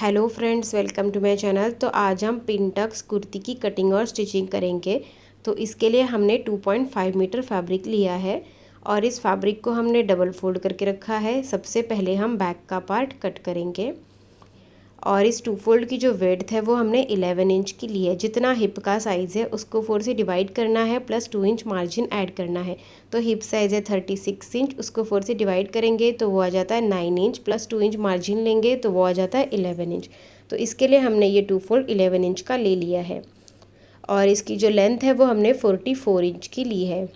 Hello friends, welcome to my channel. तो आज हम पिन टक्स कुर्ती की कटिंग और स्टिचिंग करेंगे। तो इसके लिए हमने 2.5 मीटर फैब्रिक लिया है और इस फैब्रिक को हमने डबल फोल्ड करके रखा है। सबसे पहले हम बैक का पार्ट कट करेंगे और इस 2 फोल्ड की जो विड्थ है वो हमने 11 इंच की ली है। जितना हिप का साइज़ है उसको 4 से डिवाइड करना है प्लस 2 इंच मार्जिन ऐड करना है। तो हिप साइज़ है 36 इंच, उसको 4 से डिवाइड करेंगे तो वो आ जाता है 9 इंच, प्लस 2 इंच मार्जिन लेंगे तो वो आ जाता है 11 इंच। तो इसके लिए हमने ये 2 फोल्ड 11 इंच का ले लिया है और इसकी जो लेंथ है वो हमने 44 इंच की ली है।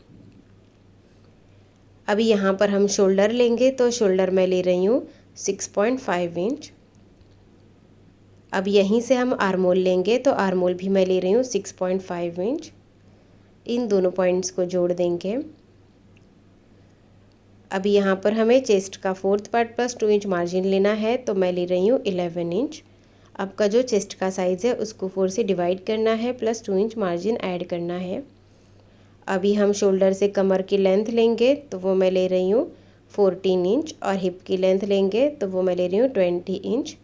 अभी यहाँ पर हम शोल्डर लेंगे तो शोल्डर मैं ले रही हूँ 6.5 इंच। अब यहीं से हम आर्मोल लेंगे तो आर्मोल भी मैं ले रही हूँ 6.5 इंच। इन दोनों पॉइंट्स को जोड़ देंगे। अभी यहाँ पर हमें चेस्ट का 4th part plus 2 inch margin लेना है तो मैं ले रही हूँ 11 इंच। आपका जो चेस्ट का साइज़ है उसको 4 से डिवाइड करना है प्लस 2 इंच मार्जिन ऐड करना है। अभी हम शोल्डर से कमर की लेंथ लेंगे तो वो मैं ले रही हूँ 14 इंच और हिप की लेंथ लेंगे तो वो मैं ले रही हूँ 20 इंच।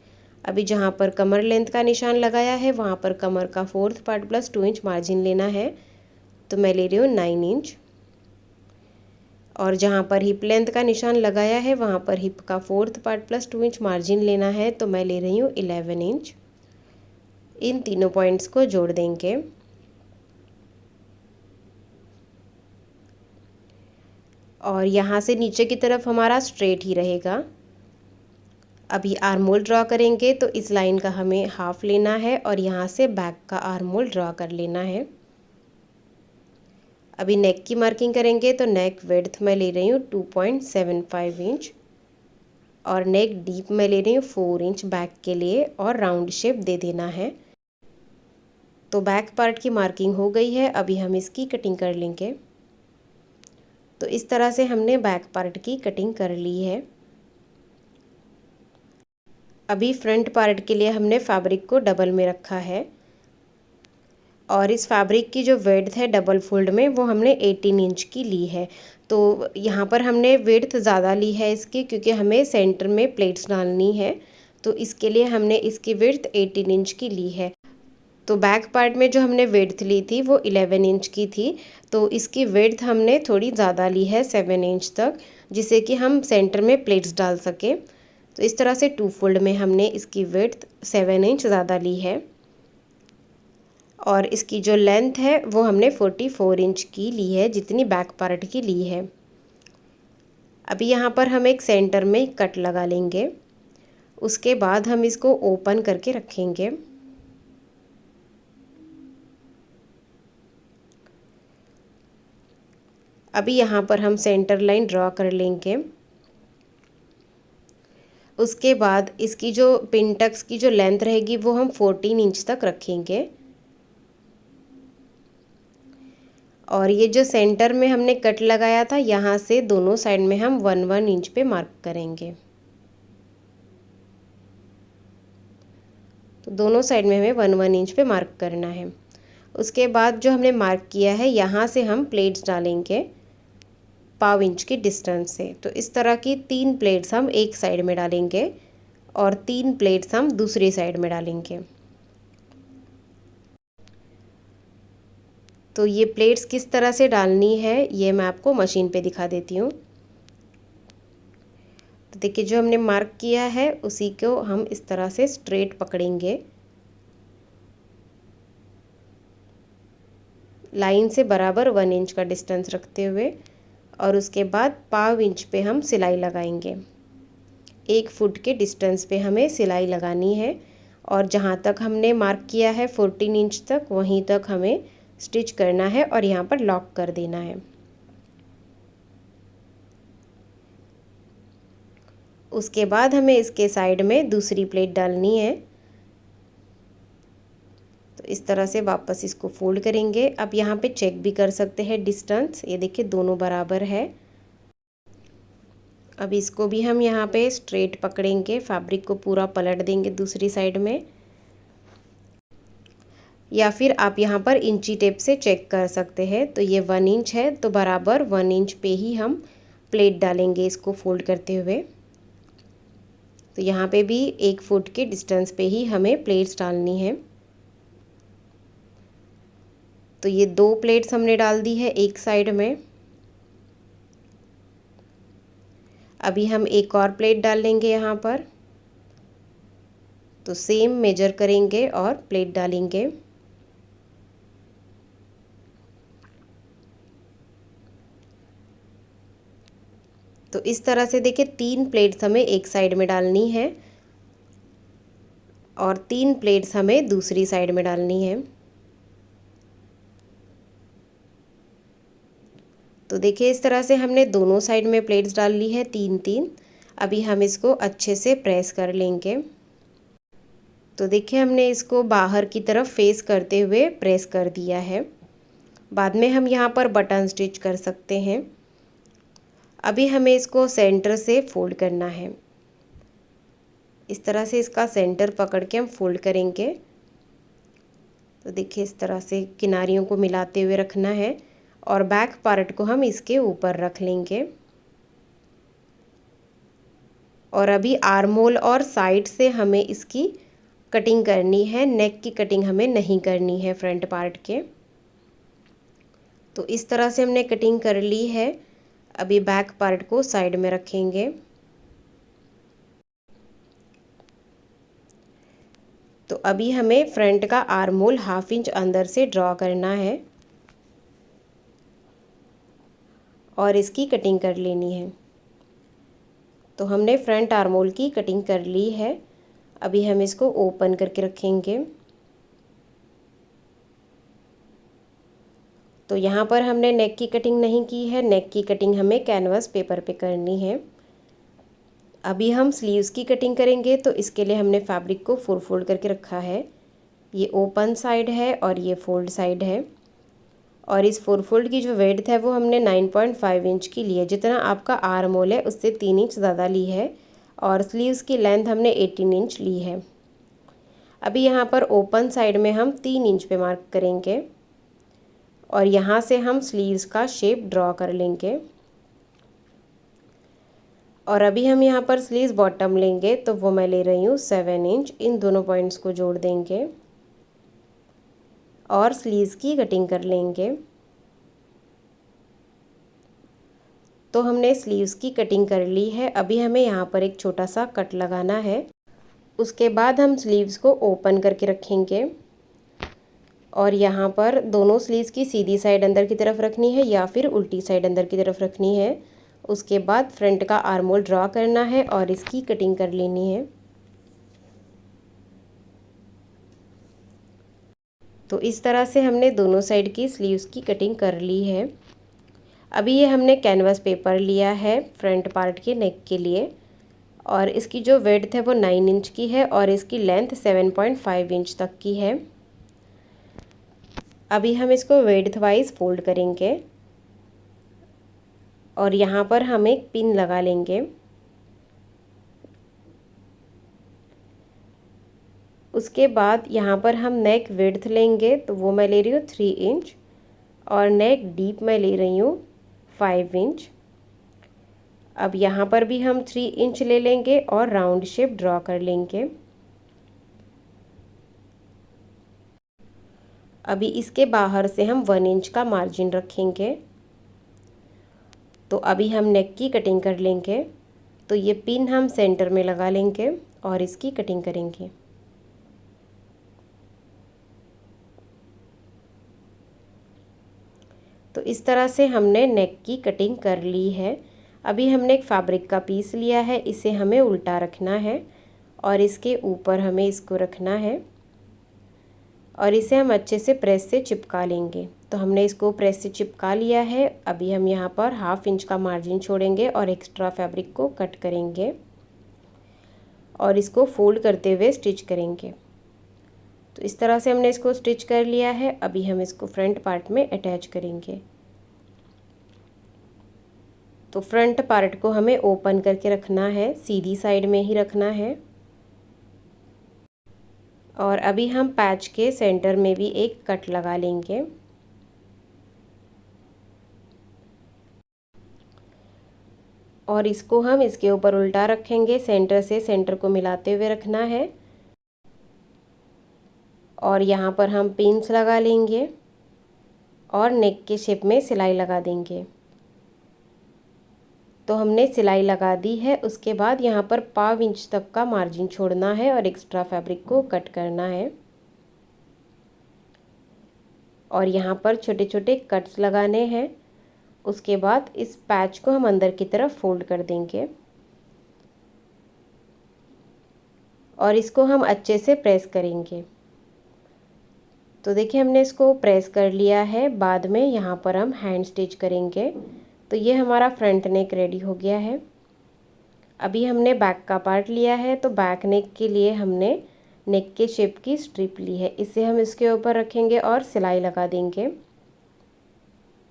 अभी जहाँ पर कमर लेंथ का निशान लगाया है वहाँ पर कमर का 4th part plus 2 inch margin लेना है तो मैं ले रही हूँ 9 इंच। और जहाँ पर हिप लेंथ का निशान लगाया है वहाँ पर हिप का 4th part plus 2 inch margin लेना है तो मैं ले रही हूँ 11 इंच। इन तीनों पॉइंट्स को जोड़ देंगे। और यहाँ से नीचे की तरफ हमारा स्ट्रेट ही रहेगा। अभी आर्मोल ड्रॉ करेंगे तो इस लाइन का हमें हाफ लेना है और यहाँ से बैक का आर्मोल ड्रॉ कर लेना है। अभी नेक की मार्किंग करेंगे तो नेक विड्थ मैं ले रही हूँ 2.75 इंच और नेक डीप मैं ले रही हूँ 4 इंच बैक के लिए और राउंड शेप दे देना है। तो बैक पार्ट की मार्किंग हो गई है, अभी हम इसकी कटिंग कर लेंगे। तो इस तरह से हमने बैक पार्ट की कटिंग कर ली है। अभी फ्रंट पार्ट के लिए हमने फैब्रिक को डबल में रखा है और इस फैब्रिक की जो विड्थ है डबल फोल्ड में वो हमने 18 इंच की ली है। तो यहाँ पर हमने विड्थ ज़्यादा ली है इसकी क्योंकि हमें सेंटर में प्लेट्स डालनी है, तो इसके लिए हमने इसकी विड्थ 18 इंच की ली है। तो बैक पार्ट में जो हमने विड्थ ली थी वो 11 इंच की थी, तो इसकी विड्थ हमने थोड़ी ज़्यादा ली है 7 इंच तक, जिससे कि हम सेंटर में प्लेट्स डाल सकें। तो इस तरह से 2 फोल्ड में हमने इसकी विड्थ 7 इंच ज़्यादा ली है और इसकी जो लेंथ है वो हमने 44 इंच की ली है, जितनी बैक पार्ट की ली है। अभी यहाँ पर हम एक सेंटर में कट लगा लेंगे, उसके बाद हम इसको ओपन करके रखेंगे। अभी यहाँ पर हम सेंटर लाइन ड्रॉ कर लेंगे। उसके बाद इसकी जो पिन टक्स की जो लेंथ रहेगी वो हम 14 इंच तक रखेंगे और ये जो सेंटर में हमने कट लगाया था यहाँ से दोनों साइड में हम 1-1 इंच पे मार्क करेंगे। तो दोनों साइड में हमें 1-1 इंच पे मार्क करना है। उसके बाद जो हमने मार्क किया है यहाँ से हम प्लेट्स डालेंगे 1/4 इंच की डिस्टेंस से। तो इस तरह की 3 प्लेट्स हम एक साइड में डालेंगे और 3 प्लेट्स हम दूसरी साइड में डालेंगे। तो ये प्लेट्स किस तरह से डालनी है ये मैं आपको मशीन पे दिखा देती हूँ। तो देखिए जो हमने मार्क किया है उसी को हम इस तरह से स्ट्रेट पकड़ेंगे, लाइन से बराबर 1 इंच का डिस्टेंस रखते हुए, और उसके बाद 1/4 इंच पे हम सिलाई लगाएंगे। 1 फुट के डिस्टेंस पे हमें सिलाई लगानी है और जहाँ तक हमने मार्क किया है 14 इंच तक वहीं तक हमें स्टिच करना है और यहाँ पर लॉक कर देना है। उसके बाद हमें इसके साइड में दूसरी प्लेट डालनी है। तो इस तरह से वापस इसको फोल्ड करेंगे। अब यहाँ पे चेक भी कर सकते हैं डिस्टेंस, ये देखिए दोनों बराबर है। अब इसको भी हम यहाँ पे स्ट्रेट पकड़ेंगे, फैब्रिक को पूरा पलट देंगे दूसरी साइड में, या फिर आप यहाँ पर इंची टेप से चेक कर सकते हैं। तो ये 1 इंच है तो बराबर 1 इंच पे ही हम प्लेट डालेंगे इसको फोल्ड करते हुए। तो यहाँ पे भी 1 फुट के डिस्टेंस पे ही हमें प्लेट्स डालनी है। तो ये 2 प्लेट्स हमने डाल दी है एक साइड में। अभी हम एक और प्लेट डाल लेंगे यहाँ पर। तो सेम मेजर करेंगे और प्लेट डालेंगे। तो इस तरह से देखिए 3 प्लेट्स हमें एक साइड में डालनी है और 3 प्लेट्स हमें दूसरी साइड में डालनी है। तो देखिए इस तरह से हमने दोनों साइड में प्लेट्स डाल ली है 3-3। अभी हम इसको अच्छे से प्रेस कर लेंगे। तो देखिए हमने इसको बाहर की तरफ फेस करते हुए प्रेस कर दिया है। बाद में हम यहाँ पर बटन स्टिच कर सकते हैं। अभी हमें इसको सेंटर से फोल्ड करना है। इस तरह से इसका सेंटर पकड़ के हम फोल्ड करेंगे। तो देखिए इस तरह से किनारियों को मिलाते हुए रखना है और बैक पार्ट को हम इसके ऊपर रख लेंगे। और अभी आर्म होल और साइड से हमें इसकी कटिंग करनी है। नेक की कटिंग हमें नहीं करनी है फ्रंट पार्ट के। तो इस तरह से हमने कटिंग कर ली है। अभी बैक पार्ट को साइड में रखेंगे। तो अभी हमें फ्रंट का आर्म होल 1/2 इंच अंदर से ड्रॉ करना है और इसकी कटिंग कर लेनी है। तो हमने फ्रंट आर्म होल की कटिंग कर ली है। अभी हम इसको ओपन करके रखेंगे। तो यहाँ पर हमने नेक की कटिंग नहीं की है। नेक की कटिंग हमें कैनवास पेपर पे करनी है। अभी हम स्लीव्स की कटिंग करेंगे। तो इसके लिए हमने फैब्रिक को 4 फोल्ड करके रखा है। ये ओपन साइड है और ये फोल्ड साइड है। और इस 4 फोल्ड की जो विड्थ है वो हमने 9.5 इंच की ली है। जितना आपका आर्म होल है उससे 3 इंच ज़्यादा ली है। और स्लीव्स की लेंथ हमने 18 इंच ली है। अभी यहाँ पर ओपन साइड में हम 3 इंच पे मार्क करेंगे और यहाँ से हम स्लीव्स का शेप ड्रॉ कर लेंगे। और अभी हम यहाँ पर स्लीव्स बॉटम लेंगे। तो वो मैं ले रही हूँ 7 इंच। इन दोनों पॉइंट्स को जोड़ देंगे और स्लीव्स की कटिंग कर लेंगे। तो हमने स्लीव्स की कटिंग कर ली है। अभी हमें यहाँ पर एक छोटा सा कट लगाना है। उसके बाद हम स्लीव्स को ओपन करके रखेंगे और यहाँ पर दोनों स्लीव्स की सीधी साइड अंदर की तरफ रखनी है या फिर उल्टी साइड अंदर की तरफ रखनी है। उसके बाद फ्रंट का आर्म होल ड्रॉ करना है और इसकी कटिंग कर लेनी है। तो इस तरह से हमने दोनों साइड की स्लीव्स की कटिंग कर ली है। अभी ये हमने कैनवास पेपर लिया है फ्रंट पार्ट के नेक के लिए और इसकी जो विड्थ है वो 9 इंच की है और इसकी लेंथ 7.5 इंच तक की है। अभी हम इसको विड्थ वाइज फोल्ड करेंगे और यहाँ पर हम एक पिन लगा लेंगे। उसके बाद यहाँ पर हम नेक विड्थ लेंगे। तो वो मैं ले रही हूँ 3 इंच और नेक डीप मैं ले रही हूँ 5 इंच। अब यहाँ पर भी हम 3 इंच ले लेंगे और राउंड शेप ड्रॉ कर लेंगे। अभी इसके बाहर से हम 1 इंच का मार्जिन रखेंगे। तो अभी हम नेक की कटिंग कर लेंगे। तो ये पिन हम सेंटर में लगा लेंगे और इसकी कटिंग करेंगे। तो इस तरह से हमने नेक की कटिंग कर ली है। अभी हमने एक फैब्रिक का पीस लिया है। इसे हमें उल्टा रखना है और इसके ऊपर हमें इसको रखना है और इसे हम अच्छे से प्रेस से चिपका लेंगे। तो हमने इसको प्रेस से चिपका लिया है। अभी हम यहाँ पर 1/2 इंच का मार्जिन छोड़ेंगे और एक्स्ट्रा फैब्रिक को कट करेंगे और इसको फोल्ड करते हुए स्टिच करेंगे। तो इस तरह से हमने इसको स्टिच कर लिया है। अभी हम इसको फ्रंट पार्ट में अटैच करेंगे। तो फ्रंट पार्ट को हमें ओपन करके रखना है, सीधी साइड में ही रखना है। और अभी हम पैच के सेंटर में भी एक कट लगा लेंगे। और इसको हम इसके ऊपर उल्टा रखेंगे। सेंटर से सेंटर को मिलाते हुए रखना है और यहाँ पर हम पिन्स लगा लेंगे और नेक के शेप में सिलाई लगा देंगे। तो हमने सिलाई लगा दी है। उसके बाद यहाँ पर 1/4 इंच तक का मार्जिन छोड़ना है और एक्स्ट्रा फैब्रिक को कट करना है और यहाँ पर छोटे छोटे कट्स लगाने हैं। उसके बाद इस पैच को हम अंदर की तरफ फोल्ड कर देंगे और इसको हम अच्छे से प्रेस करेंगे। तो देखिए हमने इसको प्रेस कर लिया है। बाद में यहाँ पर हम हैंड स्टिच करेंगे। तो ये हमारा फ्रंट नेक रेडी हो गया है। अभी हमने बैक का पार्ट लिया है। तो बैक नेक के लिए हमने नेक के शेप की स्ट्रिप ली है। इसे हम इसके ऊपर रखेंगे और सिलाई लगा देंगे।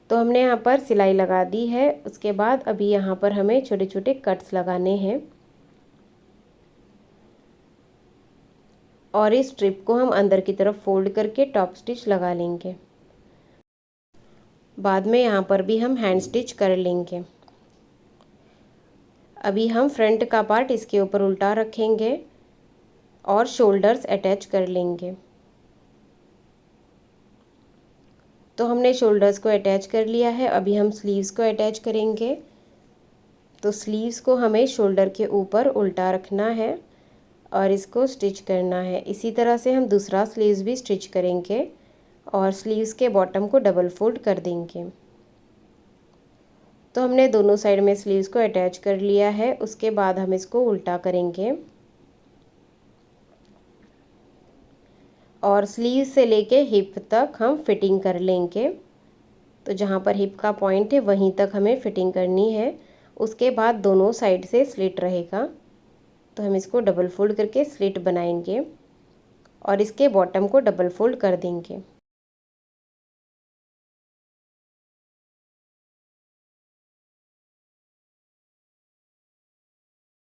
तो हमने यहाँ पर सिलाई लगा दी है। उसके बाद अभी यहाँ पर हमें छोटे छोटे कट्स लगाने हैं और इस स्ट्रिप को हम अंदर की तरफ फोल्ड करके टॉप स्टिच लगा लेंगे। बाद में यहाँ पर भी हम हैंड स्टिच कर लेंगे। अभी हम फ्रंट का पार्ट इसके ऊपर उल्टा रखेंगे और शोल्डर्स अटैच कर लेंगे। तो हमने शोल्डर्स को अटैच कर लिया है। अभी हम स्लीव्स को अटैच करेंगे। तो स्लीव्स को हमें शोल्डर के ऊपर उल्टा रखना है और इसको स्टिच करना है। इसी तरह से हम दूसरा स्लीव्स भी स्टिच करेंगे और स्लीव्स के बॉटम को डबल फोल्ड कर देंगे। तो हमने दोनों साइड में स्लीव्स को अटैच कर लिया है। उसके बाद हम इसको उल्टा करेंगे और स्लीव से लेके हिप तक हम फिटिंग कर लेंगे। तो जहाँ पर हिप का पॉइंट है वहीं तक हमें फिटिंग करनी है। उसके बाद दोनों साइड से स्लिट रहेगा। तो हम इसको डबल फोल्ड करके स्लिट बनाएंगे और इसके बॉटम को डबल फोल्ड कर देंगे।